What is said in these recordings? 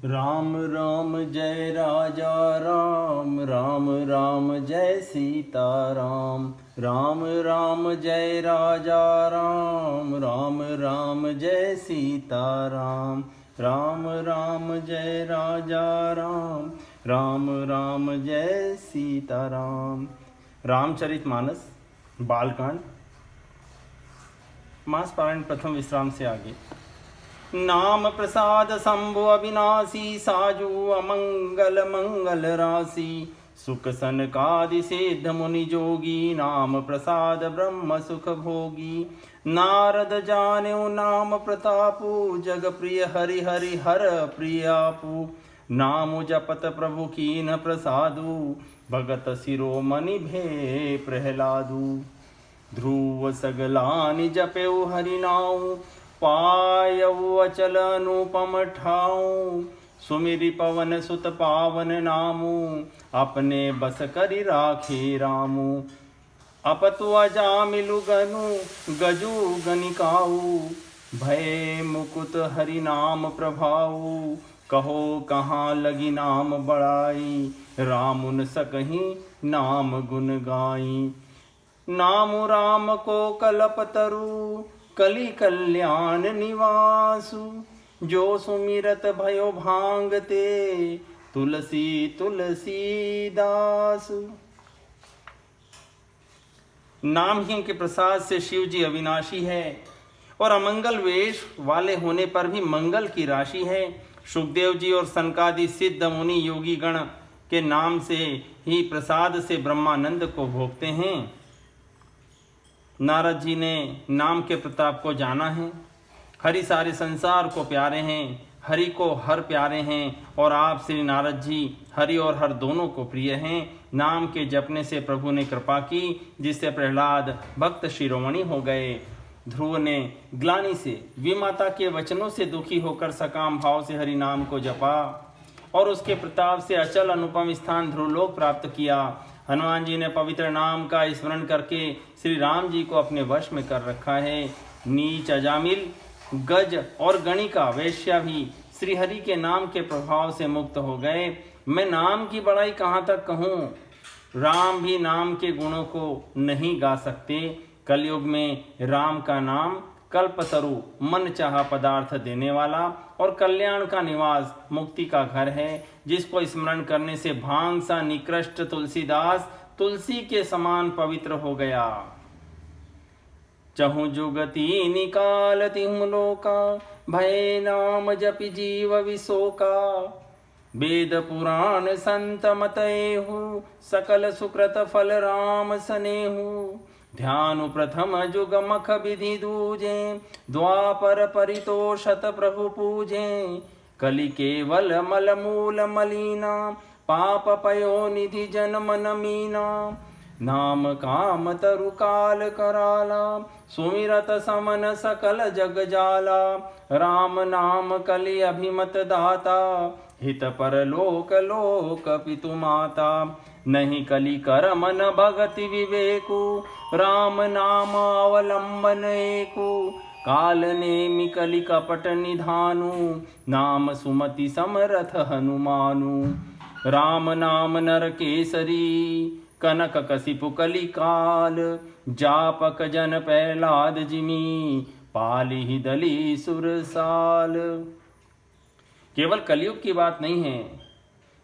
राम राम जय राजा राम, राम राम जय सीता राम। राम राम जय राजा राम, राम राम जय सीता राम। राम राम जय राजा राम, राम राम जय सीता राम। रामचरितमानस बालकांड मास पारायण प्रथम विश्राम से आगे। नाम प्रसाद शंभु अविनाशी, साजु अमंगल मंगल राशि। सुख सनकादि सिद्ध मुनि जोगी, नाम प्रसाद ब्रह्म सुख भोगी। नारद जानेउ नाम प्रतापु, जग प्रिय हरि हरि हर प्रियापु। नाम जपत प्रभु कीन प्रसादु, भगत शिरोमणि भे प्रहलादु। ध्रुव सगलानि जपेउ हरि नाउ, पायउ अचल अनुपम ठाऊ। सुमिरि पवन सुत पावन नामु, अपने बस करि राखे रामु। अपतु अजामिलु गनु, गजु गनिकाऊ। भय मुकुत हरि नाम प्रभाऊ, कहो कहाँ लगी नाम बड़ाई। रामुन सकहीं नाम गुण गाई। नामु राम को कलपतरु, कलि कल्याण निवासु। जो सुमिरत भयो भांगते, तुलसी तुलसी दासु। नाम ही के प्रसाद से शिव जी अविनाशी है और अमंगल वेश वाले होने पर भी मंगल की राशि है। सुखदेव जी और सनकादि सिद्ध मुनि योगी गण के नाम से ही प्रसाद से ब्रह्मानंद को भोगते हैं। नारद जी ने नाम के प्रताप को जाना है। हरि सारे संसार को प्यारे हैं, हरि को हर प्यारे हैं और आप श्री नारद जी हरि और हर दोनों को प्रिय हैं। नाम के जपने से प्रभु ने कृपा की, जिससे प्रहलाद भक्त शिरोमणि हो गए। ध्रुव ने ग्लानि से विमाता के वचनों से दुखी होकर सकाम भाव से हरि नाम को जपा और उसके प्रताप से अचल अनुपम स्थान ध्रुवलोक प्राप्त किया। हनुमान जी ने पवित्र नाम का स्मरण करके श्री राम जी को अपने वश में कर रखा है। नीच अजामिल गज और गणिका वेश्या भी श्री हरि के नाम के प्रभाव से मुक्त हो गए। मैं नाम की बड़ाई कहाँ तक कहूँ, राम भी नाम के गुणों को नहीं गा सकते। कलयुग में राम का नाम कल्पतरु मन चाहा पदार्थ देने वाला और कल्याण का निवास मुक्ति का घर है, जिसको स्मरण करने से भांग सा निकृष्ट तुलसीदास तुलसी के समान पवित्र हो गया। चहु जुगति निकाल तिहु लोका, भय नाम जपि जीव विशोका। वेद पुराण संत मतएहु, सकल सुकृत फल राम सनेहु। ध्यानु प्रथम जुग मख विधि दूजे, द्वापर परितोषत प्रभु पूजे। कलि केवल मल मूल मलीना, पाप पयो निधि जन मन मीना। नाम काम तरु काल कराला, सुमिरत समन सकल जग जाला। राम नाम कलि अभिमत दाता, हित पर लोक लोक पितु माता। नहीं कलि कर मन भगति विवेकु, राम नाम अवलंबन एकु। काल नेमि कलि कपट निधानु, नाम सुमति समरथ हनुमानु। राम नाम नर केसरी, कनक कसिपु कलि काल। जापक जन प्रहलाद जिमि, पालिहि दली सुरसाल। केवल कलयुग की बात नहीं है,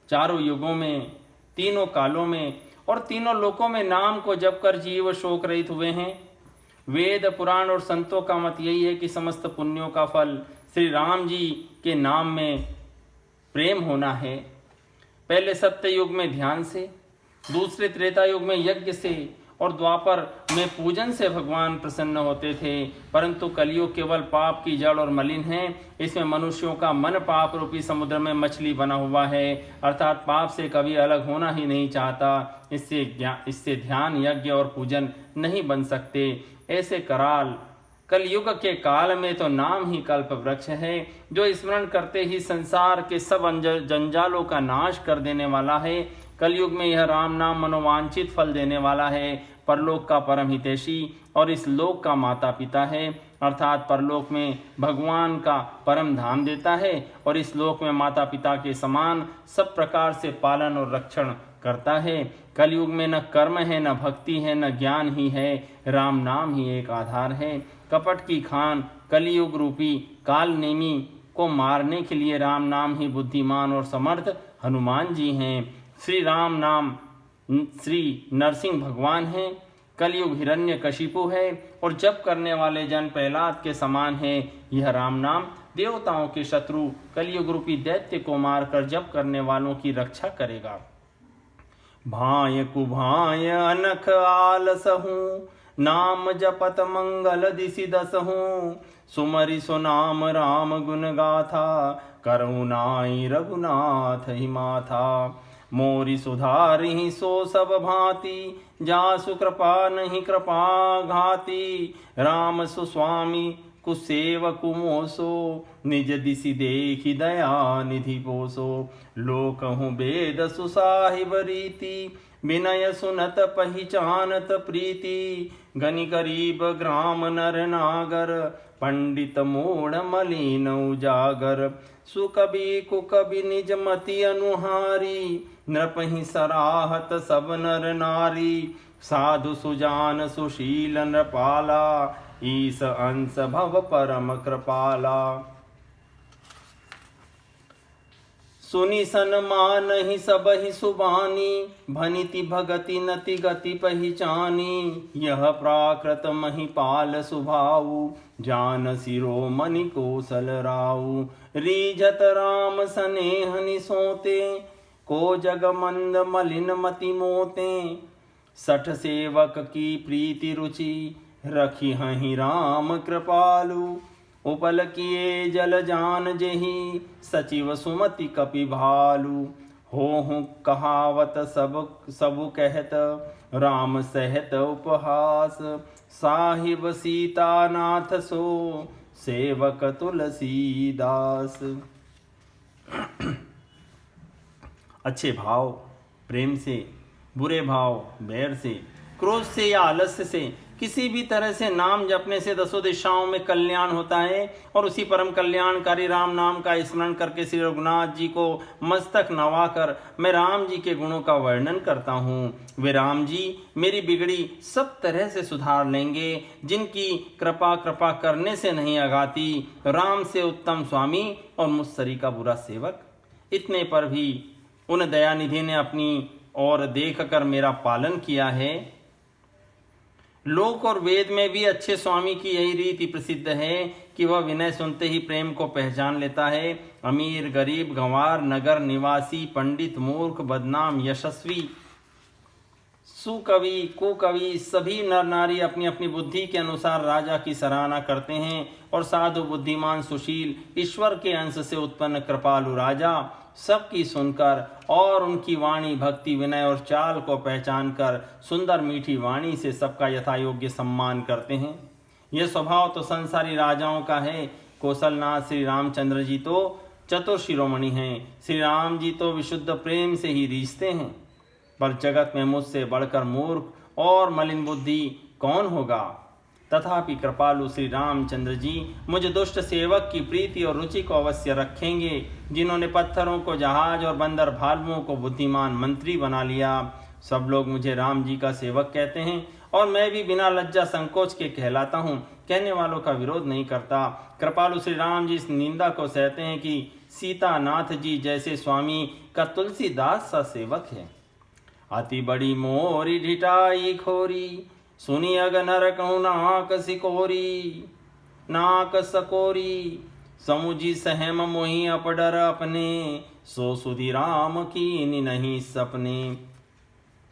चारों युगों में, तीनों कालों में और तीनों लोकों में नाम को जप कर जीव शोक रहित हुए हैं। वेद पुराण और संतों का मत यही है कि समस्त पुण्यों का फल श्री राम जी के नाम में प्रेम होना है। पहले सत्य युग में ध्यान से, दूसरे त्रेता युग में यज्ञ से और द्वापर में पूजन से भगवान प्रसन्न होते थे। परंतु कलयुग केवल पाप की जड़ और मलिन है। इसमें मनुष्यों का मन पाप रूपी समुद्र में मछली बना हुआ है, अर्थात पाप से कभी अलग होना ही नहीं चाहता। इससे ध्यान यज्ञ और पूजन नहीं बन सकते। ऐसे कराल कलयुग के काल में तो नाम ही कल्प वृक्ष है, जो स्मरण करते ही संसार के सब जंजालों का नाश कर देने वाला है। कलयुग में यह राम नाम मनोवांछित फल देने वाला है, परलोक का परम हितैषी और इस लोक का माता पिता है। अर्थात परलोक में भगवान का परम धाम देता है और इस लोक में माता पिता के समान सब प्रकार से पालन और रक्षण करता है। कलयुग में न कर्म है, न भक्ति है, न ज्ञान ही है, राम नाम ही एक आधार है। कपट की खान कलयुग रूपी काल नेमी को मारने के लिए राम नाम ही बुद्धिमान और समर्थ हनुमान जी हैं। श्री राम नाम श्री नरसिंह भगवान हैं। कलयुग हिरण्यकशिपु है और जप करने वाले जन प्रहलाद के समान है। यह राम नाम देवताओं के शत्रु कलयुग रूपी दैत्य को मारकर जप करने वालों की रक्षा करेगा। भाय कुभाय अनख आलसहूँ, नाम जपत मंगल दिसि दसहूँ। सुमरि सुनाम राम गुण गाथा, करुणाई रघुनाथ ही माथा। मोरि सुधारि सो सब भांति, जासु कृपा नहीं कृपा घाती। राम सुस्वामी कुसेवकु मोसो, निज दिसि देखि दया निधि पोसो। लोकहु वेद सुसाहिब रीति, विनय सुनत पहिचानत प्रीति। गनि गरीब ग्राम नर नागर, पंडित मूढ़ मलिन उजागर। सुकवि कुकवि निज मति अनुहारी, नृपहि सराहत सब नर नारी। साधु सुजान सुशील नृपाला, ईस अंश भव परम कृपाला। सुनि सन्मानहि सबहि सुबानी, भनिति भगति नति गति पहिचानी। यह प्राकृत महिपाल सुभाऊ, जान शिरोमणि कौशल राऊ। रीझत राम सनेह निसोते, को जग मंद मलिन मति मोते। सठ सेवक की प्रीति रुचि, रखी हहि राम कृपालु। उपल किए जल जान जेहि, सचिव सुमति कपि भालु। हो कहावत सबु कहत, राम सहत उपहास। साहिब सीतानाथ सो, सेवक तुलसीदास। अच्छे भाव प्रेम से, बुरे भाव बैर से, क्रोध से या आलस्य से, किसी भी तरह से नाम जपने से दसों दिशाओं में कल्याण होता है। और उसी परम कल्याणकारी राम नाम का स्मरण करके श्री रघुनाथ जी को मस्तक नवाकर मैं राम जी के गुणों का वर्णन करता हूँ। वे राम जी मेरी बिगड़ी सब तरह से सुधार लेंगे, जिनकी कृपा करने से नहीं आगाती। राम से उत्तम स्वामी और मुझसरी का बुरा सेवक। इतने पर भी उन दयानिधि ने अपनी ओर देख कर मेरा पालन किया है। लोक और वेद में भी अच्छे स्वामी की यही रीति प्रसिद्ध है कि वह विनय सुनते ही प्रेम को पहचान लेता है। अमीर गरीब गंवार नगर निवासी पंडित मूर्ख बदनाम यशस्वी सुकवि कुकवि सभी नर नारी अपनी अपनी बुद्धि के अनुसार राजा की सराहना करते हैं। और साधु बुद्धिमान सुशील ईश्वर के अंश से उत्पन्न कृपालु राजा सबकी सुनकर और उनकी वाणी भक्ति विनय और चाल को पहचान कर सुंदर मीठी वाणी से सबका यथा योग्य सम्मान करते हैं। यह स्वभाव तो संसारी राजाओं का है। कौशलनाथ श्री रामचंद्र जी तो चतुर शिरोमणि हैं। श्री राम जी तो विशुद्ध प्रेम से ही रीझते हैं। पर जगत में मुझसे बढ़कर मूर्ख और मलिन बुद्धि कौन होगा। तथापि कृपालु श्री रामचंद्र जी मुझ दुष्ट सेवक की प्रीति और रुचि को अवश्य रखेंगे, जिन्होंने पत्थरों को जहाज और बंदर भालुओं को बुद्धिमान मंत्री बना लिया। सब लोग मुझे राम जी का सेवक कहते हैं और मैं भी बिना लज्जा संकोच के कहलाता हूँ। कहने वालों का विरोध नहीं करता। कृपालु श्री राम जी इस निंदा को सहते हैं कि सीतानाथ जी जैसे स्वामी का तुलसीदास सा सेवक है। अति बड़ी मोरी ढिठाई खोरी, सुनी अग नर कहूँ नाक सिकोरी। नाक सकोरी समुझी सहम मोहि अपडर अपने, सो सुधि राम कीनि नहीं सपने।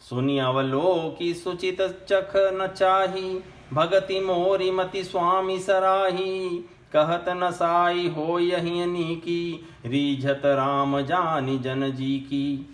सुनी अवलोकी सुचित चख न चाही, भगति मोरी मति स्वामी सराही। कहत न साई हो यही नीकी, रीझत राम जानि जन जी की।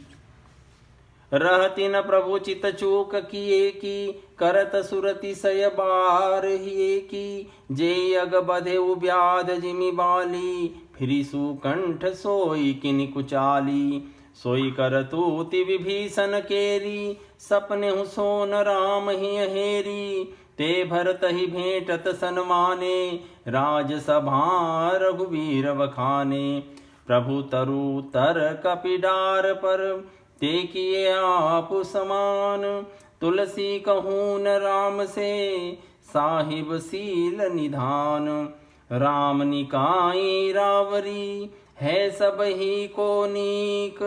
रहती न प्रभु चित चूक किए की, करत सुरति सय बार हिए की। जे अग बधे व्याध जिमि बाली, फिरी सुकंठ सोई किनि कुचाली। सोई करतूति विभीषण केरी, सपने हूँ सोन राम ही हेरी। ते भरत ही भेंटत सन्माने, राजसभा रघुवीर बखाने। प्रभु तरु तर कपिडार पर, ते किए आप समान। तुलसी कहूँ न राम से, साहिब सील निधान। राम निकाई रावरी, है सब ही को नीक।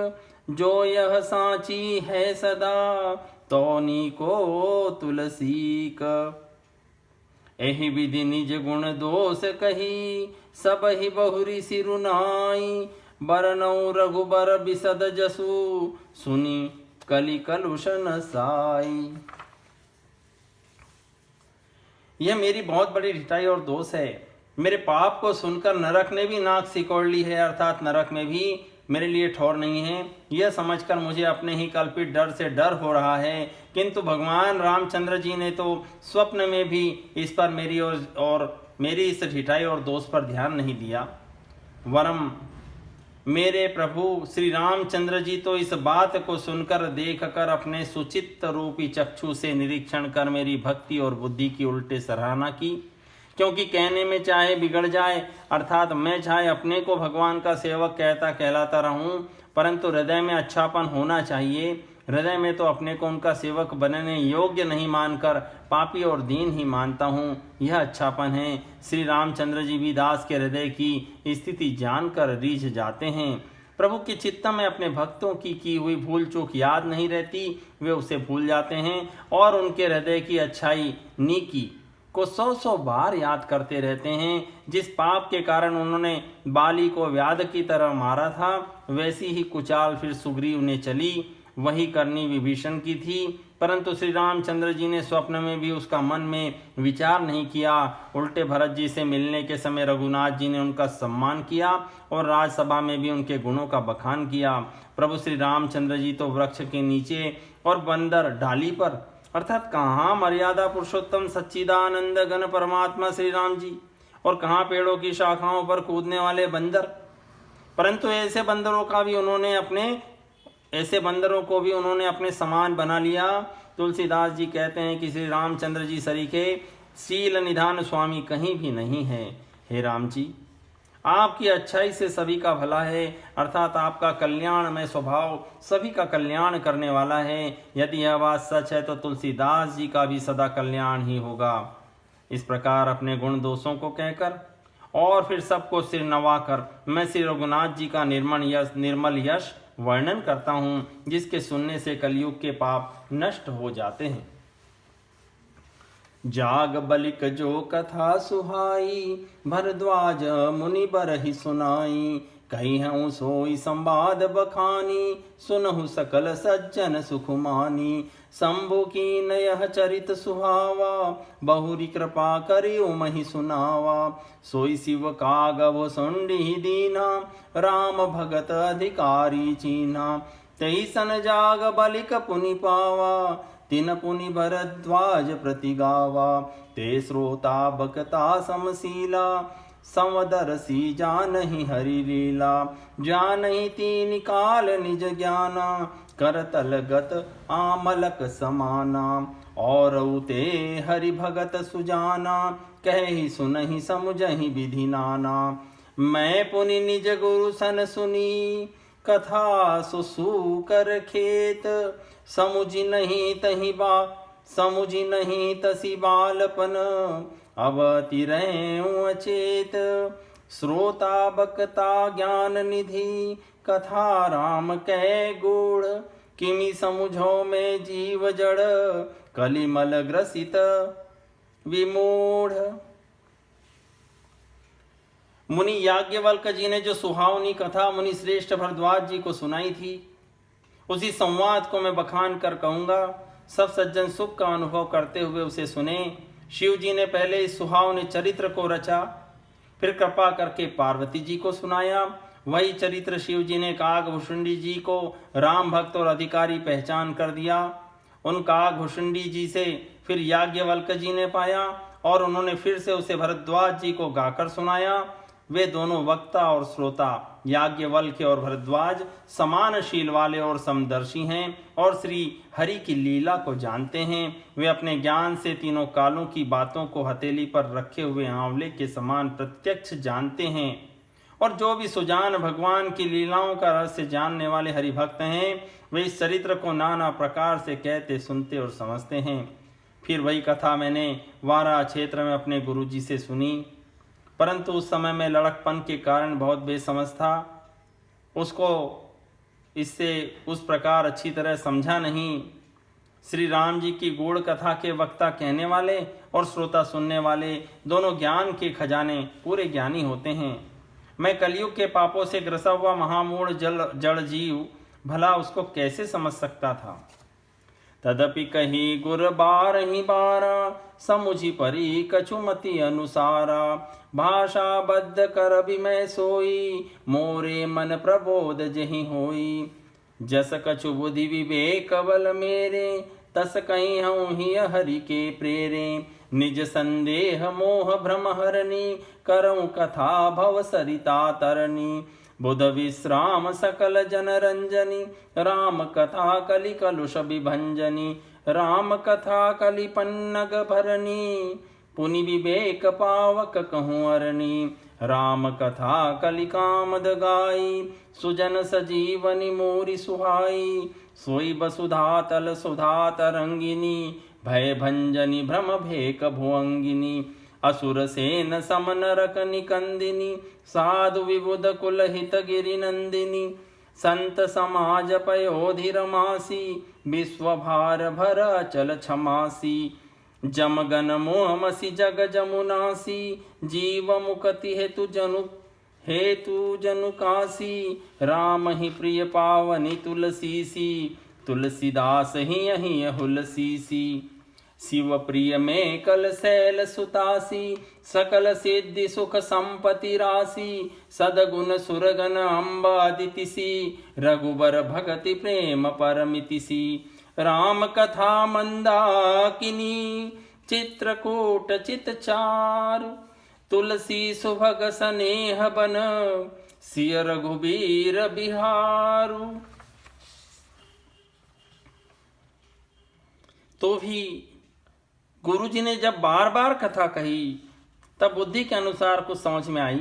जो यह साची है सदा, तोनी को तुलसीक। एहि विधि निज गुण दोष कही, सब ही बहुरी सिरुनाई। बरनऊ रघुबर बिसद जसु, सुनी कलि कलुष न साई। यह मेरी बहुत बड़ी ढिठाई और दोष है। मेरे पाप को सुनकर नरक ने भी नाक सिकोड़ ली है, अर्थात नरक में भी मेरे लिए ठौर नहीं है। यह समझकर मुझे अपने ही कल्पित डर से डर हो रहा है। किंतु भगवान रामचंद्र जी ने तो स्वप्न में भी इस पर मेरी इस ढिठाई और दोष पर ध्यान नहीं दिया। वरम मेरे प्रभु श्री रामचंद्र जी तो इस बात को सुनकर देखकर अपने सुचित्त रूपी चक्षु से निरीक्षण कर मेरी भक्ति और बुद्धि की उल्टे सराहना की। क्योंकि कहने में चाहे बिगड़ जाए, अर्थात मैं चाहे अपने को भगवान का सेवक कहलाता रहूं, परंतु हृदय में अच्छापन होना चाहिए। हृदय में तो अपने को उनका सेवक बनने योग्य नहीं मानकर पापी और दीन ही मानता हूँ, यह अच्छापन है। श्री रामचंद्र जी भी दास के हृदय की स्थिति जानकर रीझ जाते हैं। प्रभु के चित्त में अपने भक्तों की हुई भूल चूक याद नहीं रहती, वे उसे भूल जाते हैं और उनके हृदय की अच्छाई नीकी को 100 बार याद करते रहते हैं। जिस पाप के कारण उन्होंने बाली को व्याध की तरह मारा था, वैसी ही कुचाल फिर सुग्रीव ने चली, वही करनी विभीषण की थी। परंतु श्री रामचंद्र जी ने स्वप्न में भी उसका मन में विचार नहीं किया। उल्टे भरत जी से मिलने के समय रघुनाथ जी ने उनका सम्मान किया और राजसभा में भी उनके गुणों का बखान किया। प्रभु श्री रामचंद्र जी तो वृक्ष के नीचे और बंदर डाली पर, अर्थात कहाँ मर्यादा पुरुषोत्तम सच्चिदानंद घन परमात्मा श्री राम जी, और कहाँ पेड़ों की शाखाओं पर कूदने वाले बंदर। परंतु ऐसे बंदरों को भी उन्होंने अपने समान बना लिया। तुलसीदास जी कहते हैं कि श्री रामचंद्र जी सरीखे शील निधान स्वामी कहीं भी नहीं है। हे राम जी, आपकी अच्छाई से सभी का भला है, अर्थात आपका कल्याणमय स्वभाव सभी का कल्याण करने वाला है। यदि यह बात सच है तो तुलसीदास जी का भी सदा कल्याण ही होगा। इस प्रकार अपने गुण दोषों को कहकर और फिर सबको सिर नवाकर मैं श्री रघुनाथ जी का निर्मल यश वर्णन करता हूँ, जिसके सुनने से कलयुग के पाप नष्ट हो जाते हैं। जाग बलिक जो कथा सुहाई, भरद्वाज मुनि बरहि सुनाई। कही हूँ सोई संवाद बखानी, सुनहु सकल सज्जन सुखमानी। शंभु की नयह चरित सुहावा, बहुरी कृपा करियो महि सुनावा। सोई शिव कागव सुंडी दीना, राम भगत अधिकारी चीना। तही सन जाग बलिक पुनि पावा, तिन पुनि भरद्वाज प्रति गावा। ते श्रोता बकता समशीला, संवदरसी जानहि हरि लीला। जानहि तीन काल निज ज्ञाना, करतल गत आमलक समाना। और उते हरि भगत सुजाना, कहि सुनहि समुझहि विधि नाना। मैं पुनि निज गुरु सन सुनी, कथा सुसु कर खेत। समुझि नहीं तसी बालपन, अब तिरहूँ अचेत। श्रोता बकता ज्ञान निधि, कथा राम कै गुण। किमि समुझो में जीव जड़, कलिमल ग्रसित विमूढ़। मुनि याज्ञवल्क्य जी ने जो सुहावनी कथा मुनि श्रेष्ठ भरद्वाज जी को सुनाई थी, उसी संवाद को मैं बखान कर कहूँगा। सब सज्जन सुख का अनुभव करते हुए उसे सुने। शिव जी ने पहले इस सुहावने चरित्र को रचा, फिर कृपा करके पार्वती जी को सुनाया। वही चरित्र शिव जी ने कागभूषुंडी जी को राम भक्त और अधिकारी पहचान कर दिया। उन कागभूषुंडी जी से फिर याज्ञवल्क्य जी ने पाया और उन्होंने फिर से उसे भरद्वाज जी को गाकर सुनाया। वे दोनों वक्ता और श्रोता याज्ञवल्क्य और भरद्वाज समान शील वाले और समदर्शी हैं और श्री हरि की लीला को जानते हैं। वे अपने ज्ञान से तीनों कालों की बातों को हथेली पर रखे हुए आंवले के समान प्रत्यक्ष जानते हैं। और जो भी सुजान भगवान की लीलाओं का रहस्य जानने वाले हरिभक्त हैं, वे इस चरित्र को नाना प्रकार से कहते, सुनते और समझते हैं। फिर वही कथा मैंने वारा क्षेत्र में अपने गुरुजी से सुनी, परंतु उस समय में लड़कपन के कारण बहुत बेसमझ था। उसको इससे उस प्रकार अच्छी तरह समझा नहीं। श्री राम जी की गूढ़ कथा के वक्ता कहने वाले और श्रोता सुनने वाले दोनों ज्ञान के खजाने पूरे ज्ञानी होते हैं। मैं कलयुग के पापों से ग्रसा हुआ महामूढ़ जड़ जीव भला उसको कैसे समझ सकता था। तदपि कही गुर बारहि बारा समुझि परी कछुमति अनुसारा भाषा बद्ध कर भी मैं सोई मोरे मन प्रबोध जहि होई जस कछु बुद्धि विवेक बल मेरे तस कहीं हूँ ही हरि के प्रेरे निज संदेह मोह भ्रम हरनी करऊँ कथा भव सरिता तरनी बुध विश्राम सकल जन रंजनी राम कथा कलि कलुष विभंजनी राम कथा कलि पन्नग भरनी पुनि विवेक पावक कहूँ अरनी राम कथा कलि कामद गाई सुजन सजीवनी मोरी सुहाई सोई वसुधा तल सुधा तरंगिनी भय भंजनी भ्रम भेक भुअंगिनी असुर सेन समन रक निकंदिनी साधु विबुध कुल हित गिरि नंदिनी संत समाज पयोधि रमासी विश्व भार भर अचल क्षमासी जमगन मोहमसी जग जमुनासी जीव मुक्ति हेतु जनु कासी राम ही प्रिय पावनी तुलसीसी तुलसीदास ही यही हुलसीसी शिव प्रिय में कल शैल सुतासी सकल सिद्धि सुख संपत्ति राशि सदगुण सुरगन अम्बादितिसी रघुबर भगति प्रेम परमितिसी राम कथा मंदाकिनी चित्रकूट चितचार तुलसी सुभग स्नेह बन सिय रघुबीर बिहारु। तो भी गुरुजी ने जब बार बार कथा कही तब बुद्धि के अनुसार कुछ समझ में आई,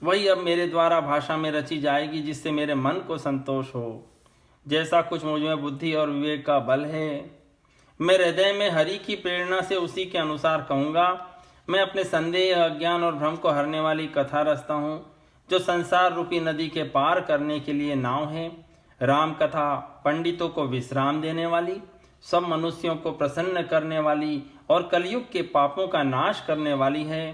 वही अब मेरे द्वारा भाषा में रची जाएगी जिससे मेरे मन को संतोष हो। जैसा कुछ मुझ में बुद्धि और विवेक का बल है, मैं हृदय में हरि की प्रेरणा से उसी के अनुसार कहूँगा। मैं अपने संदेह, अज्ञान और भ्रम को हरने वाली कथा रचता हूँ, जो संसार रूपी नदी के पार करने के लिए नाव है। राम कथा पंडितों को विश्राम देने वाली, सब मनुष्यों को प्रसन्न करने वाली और कलयुग के पापों का नाश करने वाली है।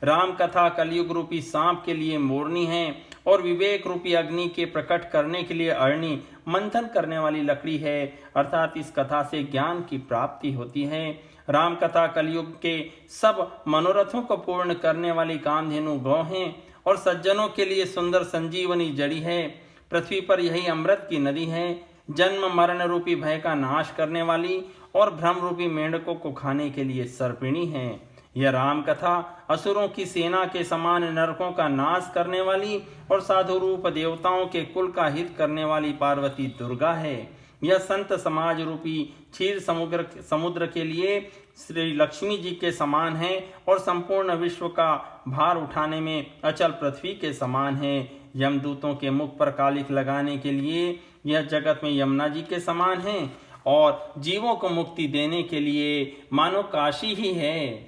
राम कथा कलयुग रूपी सांप के लिए मोरनी है और विवेक रूपी अग्नि के प्रकट करने के लिए अरणी मंथन करने वाली लकड़ी है, अर्थात इस कथा से ज्ञान की प्राप्ति होती है। राम कथा कलयुग के सब मनोरथों को पूर्ण करने वाली कामधेनु गौ है और सज्जनों के लिए सुंदर संजीवनी जड़ी है। पृथ्वी पर यही अमृत की नदी है, जन्म मरण रूपी भय का नाश करने वाली और भ्रम रूपी मेंढकों को खाने के लिए सर्पिणी है। यह राम कथा असुरों की सेना के समान नरकों का नाश करने वाली और साधु रूप देवताओं के कुल का हित करने वाली पार्वती दुर्गा है। यह संत समाज रूपी क्षीर समुद्र के लिए श्री लक्ष्मी जी के समान है और संपूर्ण विश्व का भार उठाने में अचल पृथ्वी के समान है। यमदूतों के मुख पर कालिख लगाने के लिए यह जगत में यमुना जी के समान है और जीवों को मुक्ति देने के लिए मानो काशी ही है।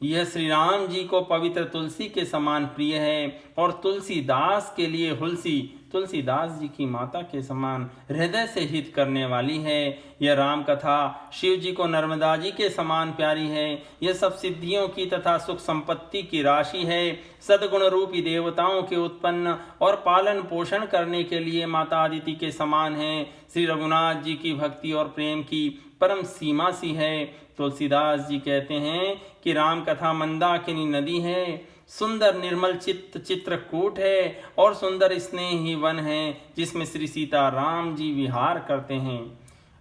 यह श्री राम जी को पवित्र तुलसी के समान प्रिय है और तुलसीदास के लिए हुलसी तुलसीदास जी की माता के समान हृदय से हित करने वाली है। यह राम कथा शिव जी को नर्मदा जी के समान प्यारी है। यह सब सिद्धियों की तथा सुख संपत्ति की राशि है। सद्गुण रूपी देवताओं के उत्पन्न और पालन पोषण करने के लिए माता आदिति के समान है। श्री रघुनाथ जी की भक्ति और प्रेम की परम सीमा सी है। तुलसीदास जी कहते हैं कि राम कथा मंदाकिनी नदी है, सुंदर निर्मल चित्रकूट है और सुंदर स्नेही वन है जिसमें श्री सीता राम जी विहार करते हैं।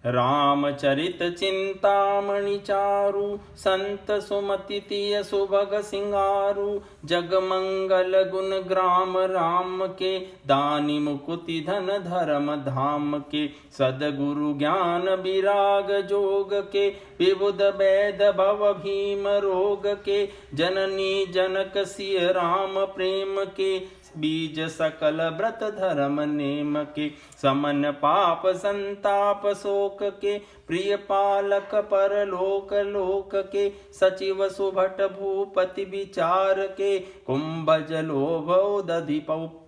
रामचरित चिंतामणि चारु, संत सुमति तिय सुभग सिंगारु। जग मंगल गुण ग्राम राम के, दानी मुकुति धन धर्म धाम के। सदगुरु ज्ञान विराग जोग के, विबुध वैद भव भीम रोग के। जननी जनक सिय राम प्रेम के, बीज सकल व्रत धर्म नेम के। समन पाप संताप शोक के, प्रिय पालक परलोक लोक के। सचिव सुभट भूपति विचार के, कुंभज लोभ दधि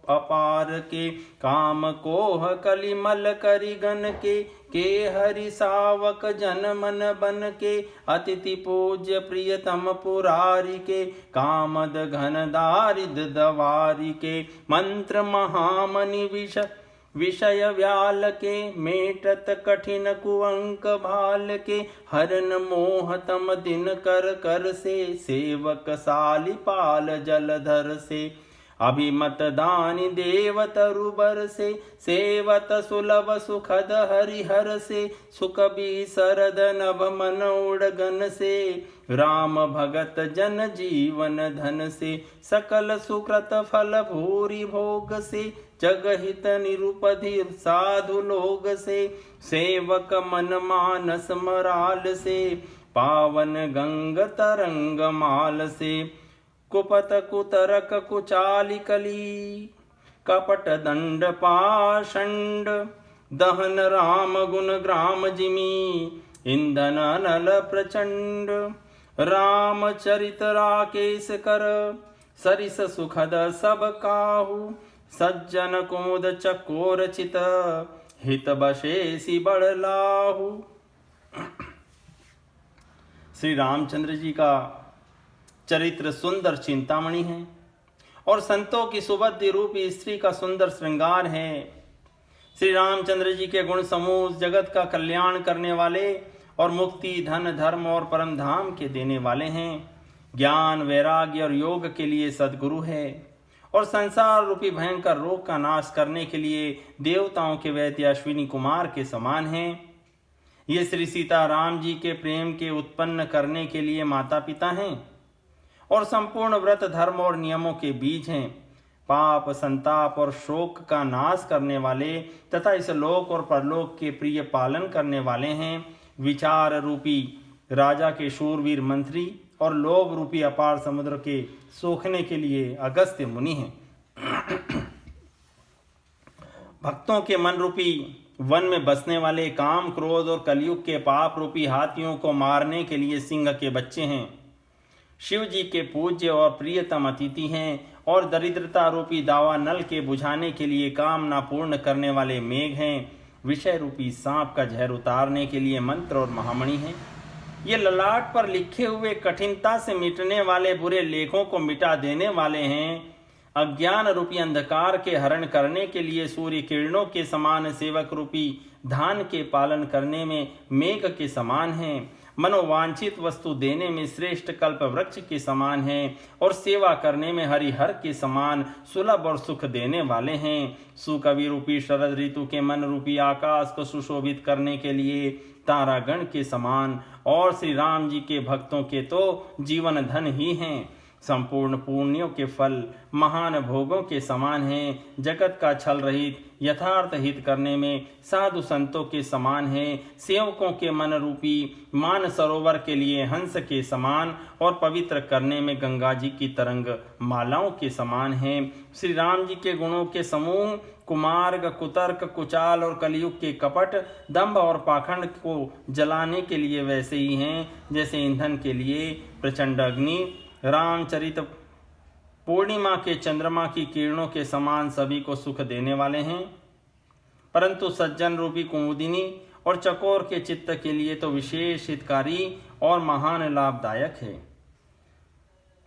अपार के। काम कोह कलिमल करिगन के हरि सावक जन मन बन के। अतिथि पूज्य प्रियतम पुरारी के, कामद घन दारिद दवारी के। मंत्र महामणि विषय व्याल के, मेटत कठिन कुअंक भाल के। हरन मोहतम दिन कर कर से, सेवक साली पाल जलधर से। अभिमत दानि देव तरुबर से, सेवत सुलभ सुखद हरिहर से। सुख भी सरद नभ मन उड़गन से, राम भगत जन जीवन धन से। सकल सुकृत फल भूरि भोग से, जगहित निरुपधि साधु लोग से। सेवक मन मानस मराल से, पावन गंग तरंग माल से। कुपत कुतरक कुचाली कली, कपट दंड पाषंड। दहन राम गुण ग्राम जिमी, इंधन अनल प्रचंड। रामचरित राकेश कर, सरिस सुखद सब काहू। सज्जन कुमुद चकोर चित, हित बशेषि बड़ लाहू। श्री रामचंद्र जी का चरित्र सुंदर चिंतामणि है और संतों की सुबुद्धि रूपी स्त्री का सुंदर श्रृंगार है। श्री रामचंद्र जी के गुण समूह जगत का कल्याण करने वाले और मुक्ति धन धर्म और परम धाम के देने वाले हैं। ज्ञान वैराग्य और योग के लिए सद्गुरु है और संसार रूपी भयंकर रोग का नाश करने के लिए देवताओं के वैद्य अश्विनी कुमार के समान हैं। ये श्री सीता राम जी के प्रेम के उत्पन्न करने के लिए माता पिता हैं और संपूर्ण व्रत धर्म और नियमों के बीज हैं। पाप संताप और शोक का नाश करने वाले तथा इस लोक और परलोक के प्रिय पालन करने वाले हैं। विचार रूपी राजा के शूरवीर मंत्री और लोभ रूपी अपार समुद्र के सोखने के लिए अगस्त्य मुनि हैं। भक्तों के मन रूपी वन में बसने वाले काम क्रोध और कलयुग के पाप रूपी हाथियों को मारने के लिए सिंह के बच्चे हैं। शिव जी के पूज्य और प्रियतम अतिथि हैं और दरिद्रता रूपी दावा नल के बुझाने के लिए कामना पूर्ण करने वाले मेघ हैं। विषय रूपी सांप का जहर उतारने के लिए मंत्र और महामणि हैं। ये ललाट पर लिखे हुए कठिनता से मिटने वाले बुरे लेखों को मिटा देने वाले हैं। अज्ञान रूपी अंधकार के हरण करने के लिए सूर्य किरणों के समान सेवक रूपी धान के पालन करने में मेघ के समान हैं। मनोवांछित वस्तु देने में श्रेष्ठ कल्प वृक्ष के समान हैं और सेवा करने में हरिहर के समान सुलभ और सुख देने वाले हैं। सुकवि रूपी शरद ऋतु के मन रूपी आकाश को सुशोभित करने के लिए तारागण के समान और श्री राम जी के भक्तों के तो जीवन धन ही हैं। संपूर्ण पुण्यों के फल महान भोगों के समान हैं। जगत का छल रहित यथार्थ हित करने में साधु संतों के समान हैं। सेवकों के मन रूपी मान सरोवर के लिए हंस के समान और पवित्र करने में गंगा जी की तरंग मालाओं के समान हैं। श्री राम जी के गुणों के समूह कुमार्ग कुतर्क कुचाल और कलयुग के कपट दंभ और पाखंड को जलाने के लिए वैसे ही हैं जैसे ईंधन के लिए प्रचंड अग्नि। रामचरित पूर्णिमा के चंद्रमा की किरणों के समान सभी को सुख देने वाले हैं, परंतु सज्जन रूपी कुमुदिनी और चकोर के चित्त के लिए तो विशेष हितकारी और महान लाभदायक है।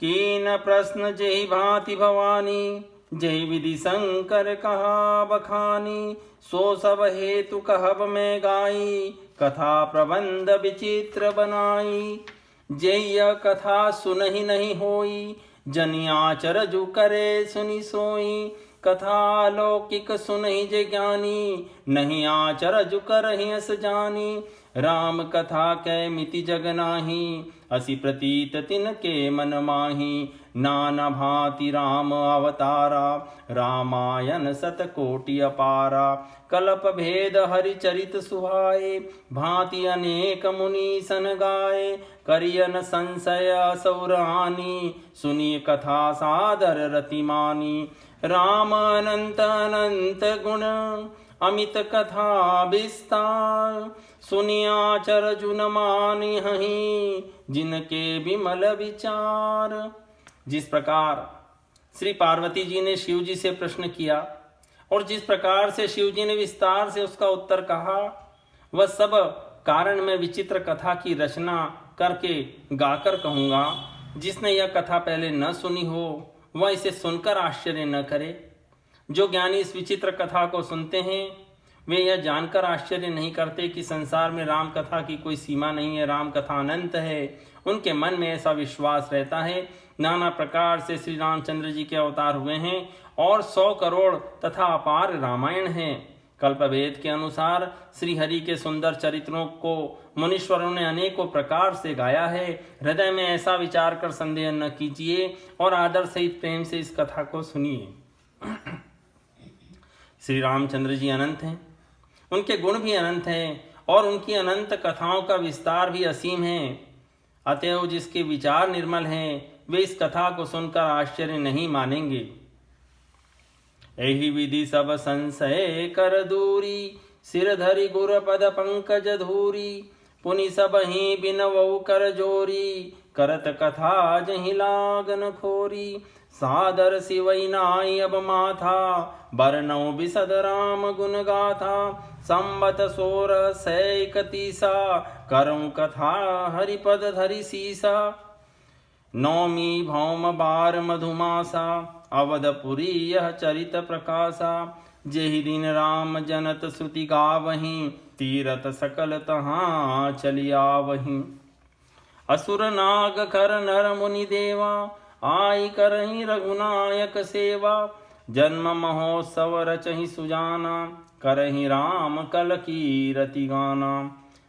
कीन प्रश्न जेहि भांति भवानी, जेहि विधि शंकर कहा बखानी। सो सब हेतु कहब में गाई, कथा प्रबंध विचित्र बनाई। जय कथा सुनहि नहीं होई, जनियाचर जो करे सुनि सोई। कथा लौकिक सुनहि जे ज्ञानी, नहीं आचर जु करहि अस जानी। राम कथा कै मिति जग नाही, असि प्रतीत तिनके मन माही। नाना भांति राम अवतारा, रामायण सतकोटि अपारा। कल्प भेद हरि चरित सुहाए, भांति अनेक मुनि सन गाए। करियन संशय असौरानी, सुनिय कथा सादर रतिमानी। राम अनंत अनंत गुण, अमित कथा विस्तार। सुनिया चर जुन मानि हहीं, जिनके विमल विचार। जिस प्रकार श्री पार्वती जी ने शिव जी से प्रश्न किया और जिस प्रकार से शिव जी ने विस्तार से उसका उत्तर कहा, वह सब कारण मैं विचित्र कथा की रचना करके गाकर कहूँगा। जिसने यह कथा पहले न सुनी हो वह इसे सुनकर आश्चर्य न करे। जो ज्ञानी इस विचित्र कथा को सुनते हैं वे यह जानकर आश्चर्य नहीं करते कि संसार में राम कथा की कोई सीमा नहीं है, राम कथा अनंत है। उनके मन में ऐसा विश्वास रहता है। नाना प्रकार से श्री रामचंद्र जी के अवतार हुए हैं और 100 करोड़ तथा अपार रामायण है। कल्पवेद के अनुसार श्री हरि के सुंदर चरित्रों को मुनीश्वरों ने अनेकों प्रकार से गाया है। हृदय में ऐसा विचार कर संदेह न कीजिए और आदर सहित प्रेम से इस कथा को सुनिए। श्री रामचंद्र जी अनंत हैं, उनके गुण भी अनंत हैं और उनकी अनंत कथाओं का विस्तार भी असीम है। अतएव जिसके विचार निर्मल हैं वे इस कथा को सुनकर आश्चर्य नहीं मानेंगे। एहि विधि सब संशय कर दूरी, सिर धरि गुर पद पंकज धूरी। पुनि सब ही बिनवऊ कर जोरी, करत कथा जहि लागन खोरी। सादर सिवई नाई अब माथा, बरनौ बिसद राम गुण गाथा। संबत 1631 करऊँ कथा हरिपद धरि सीसा। नौमी भौम बार मधुमासा, अवधपुरी यह चरित प्रकाशा। जेहि दिन राम जनत श्रुति गावहीं, तीरथ सकल तहाँ चलिया वहीं। असुर नाग खर नर मुनि देवा, आई करहीं रघुनायक सेवा। जन्म महोत्सव रचहि सुजाना, करहीं राम कल की रति गाना।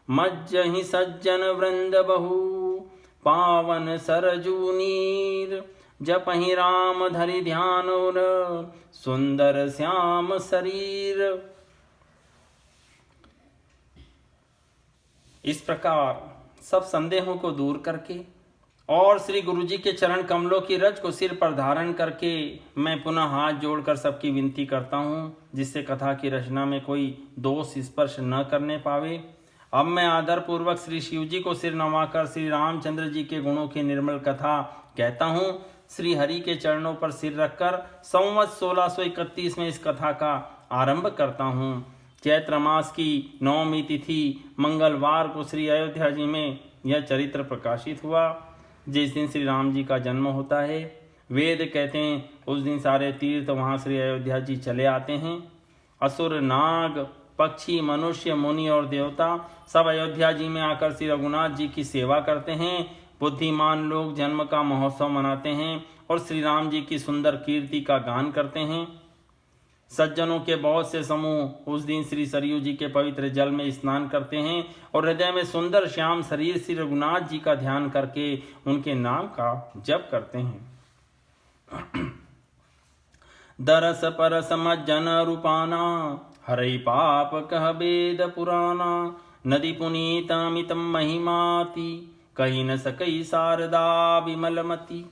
मज्जहि सज्जन वृंद बहु, पावन सरजू नीर। जपहि राम धरि ध्यान उर, सुंदर श्याम शरीर। इस प्रकार सब संदेहों को दूर करके और श्री गुरु जी के चरण कमलों की रज को सिर पर धारण करके मैं पुनः हाथ जोड़कर सबकी विनती करता हूँ, जिससे कथा की रचना में कोई दोष स्पर्श न करने पावे। अब मैं आदर पूर्वक श्री शिव जी को सिर नवाकर श्री रामचंद्र जी के गुणों की निर्मल कथा कहता हूँ। श्री हरि के चरणों पर सिर रखकर संवत 1631 में इस कथा का आरंभ करता हूँ। चैत्र मास की 9वीं तिथि मंगलवार को श्री अयोध्या जी में यह चरित्र प्रकाशित हुआ। जिस दिन श्री राम जी का जन्म होता है, वेद कहते हैं उस दिन सारे तीर्थ वहाँ श्री अयोध्या जी चले आते हैं। असुर नाग पक्षी मनुष्य मुनि और देवता सब अयोध्या जी में आकर श्री रघुनाथ जी की सेवा करते हैं। बुद्धिमान लोग जन्म का महोत्सव मनाते हैं और श्री राम जी की सुंदर कीर्ति का गान करते हैं। सज्जनों के बहुत से समूह उस दिन श्री सरयू जी के पवित्र जल में स्नान करते हैं और हृदय में सुंदर श्याम शरीर श्री रघुनाथ जी का ध्यान करके उनके नाम का जप करते हैं। दरस परस मज्जन रूपाना, हरै पाप कह वेद पुराना। नदी पुनीतमितम महिमाति, कही न सकई शारदा विमलमति।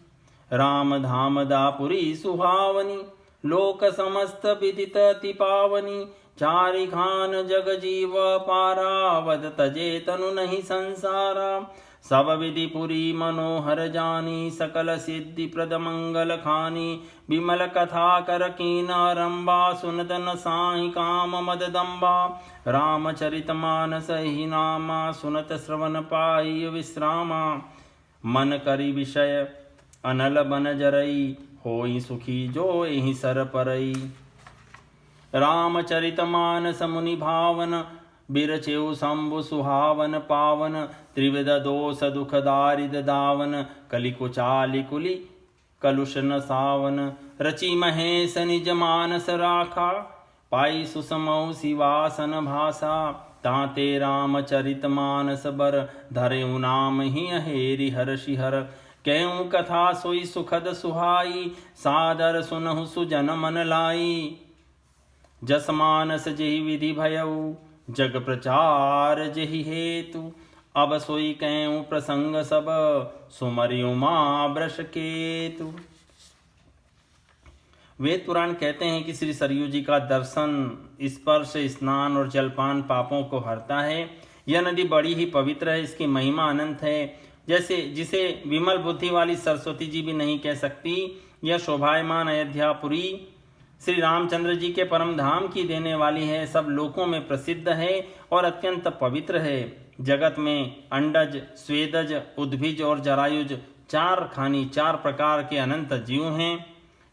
राम धाम दापुरी सुहावनी, लोक समस्त विदित अति पावनी। चारि खान जग जीव पारा, वद तजे तनु नहीं संसारा। सब विधि पुरी मनोहर जानी, सकल सिद्धि प्रद मंगल खानी। विमल कथा कर कीन आरंभा, सुनत न साहि काम मद दम्बा। रामचरित मानस ही नामा, सुनत श्रवण पाई विश्रामा। मन करि विषय अनल बन जरई, होई सुखी जो एहि सर परई। रामचरित मानस मुनि भावन, बिरचेउ शंभु सुहावन पावन। त्रिविध दोष दुख दारिद दावन, कलि कुचालि कुलि कलुष न सावन। रचि महेश निज मानस राखा, पाई सुसमौ शिवासन भाषा, ताते रामचरित मानस बर, धरेउ नाम ही हेरि हर्षि हर। कहूँ कथा सोई सुखद सुहाई, सादर सुनहु सुजन मन लाई। जस मानस जेहि विधि भयउ, जग प्रचार जेहि हेतु, अब सोई कहूँ प्रसंग सब, सुमरि उमा वृष केतु। वेद पुराण कहते हैं कि श्री सरयू जी का दर्शन, स्पर्श, स्नान और जलपान पापों को हरता है। यह नदी बड़ी ही पवित्र है, इसकी महिमा अनंत है, जैसे जिसे विमल बुद्धि वाली सरस्वती जी भी नहीं कह सकती। यह शोभायमान अयोध्यापुरी श्री रामचंद्र जी के परम धाम की देने वाली है, सब लोकों में प्रसिद्ध है और अत्यंत पवित्र है। जगत में अंडज, स्वेदज, उद्भिज और जरायुज चार प्रकार के अनंत जीव हैं।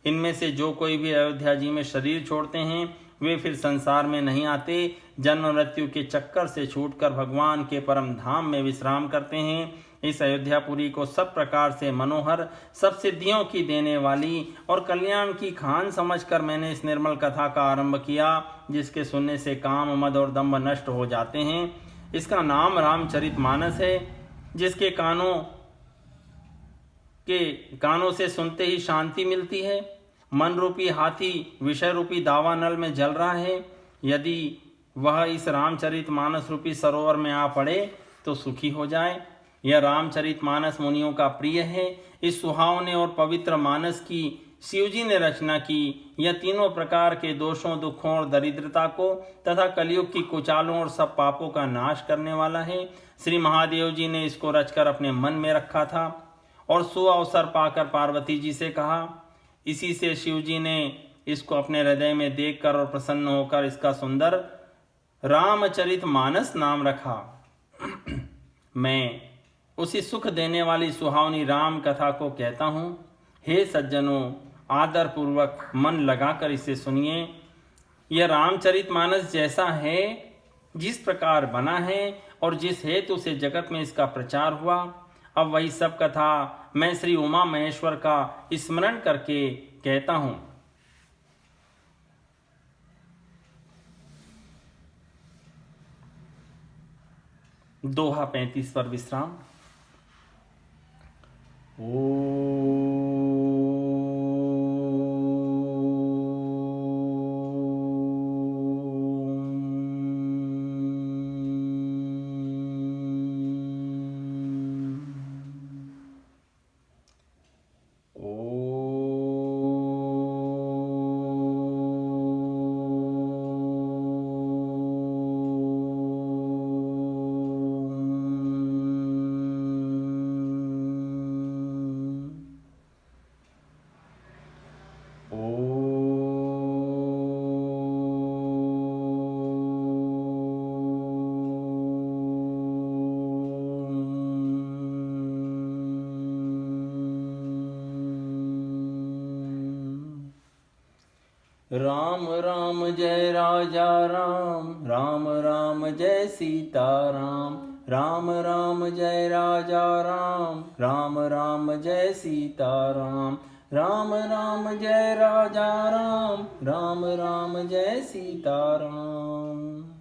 इनमें से जो कोई भी अयोध्या जी में शरीर छोड़ते हैं वे फिर संसार में नहीं आते, जन्म मृत्यु के चक्कर से छूटकर भगवान के परम धाम में विश्राम करते हैं। इस अयोध्यापुरी को सब प्रकार से मनोहर, सब सिद्धियों की देने वाली और कल्याण की खान समझकर मैंने इस निर्मल कथा का आरंभ किया, जिसके सुनने से काम, मद और दंभ नष्ट हो जाते हैं। इसका नाम रामचरितमानस है, जिसके कानों से सुनते ही शांति मिलती है। मन रूपी हाथी विषय रूपी दावानल में जल रहा है, यदि वह इस रामचरितमानस रूपी सरोवर में आ पड़े तो सुखी हो जाए। यह रामचरितमानस मुनियों का प्रिय है। इस सुहावने और पवित्र मानस की शिवजी ने रचना की। यह तीनों प्रकार के दोषों, दुखों और दरिद्रता को तथा कलयुग की कुचालों और सब पापों का नाश करने वाला है। श्री महादेव जी ने इसको रचकर अपने मन में रखा था और सुअवसर पाकर पार्वती जी से कहा। इसी से शिव जी ने इसको अपने हृदय में देखकर और प्रसन्न होकर इसका सुंदर रामचरितमानस नाम रखा। मैं उसी सुख देने वाली सुहावनी राम कथा को कहता हूँ। हे सज्जनों, आदर पूर्वक मन लगाकर इसे सुनिए। यह रामचरितमानस जैसा है, जिस प्रकार बना है और जिस हेतु से जगत में इसका प्रचार हुआ, अब वही सब कथा मैं श्री उमा महेश्वर का स्मरण करके कहता हूं। दोहा 35 पर विश्राम। राम राम जय राजा राम, राम राम जय सीता राम, राम राम जय राजा राम, राम राम जय सीता राम, राम राम जय राजा राम, राम राम जय सीता राम।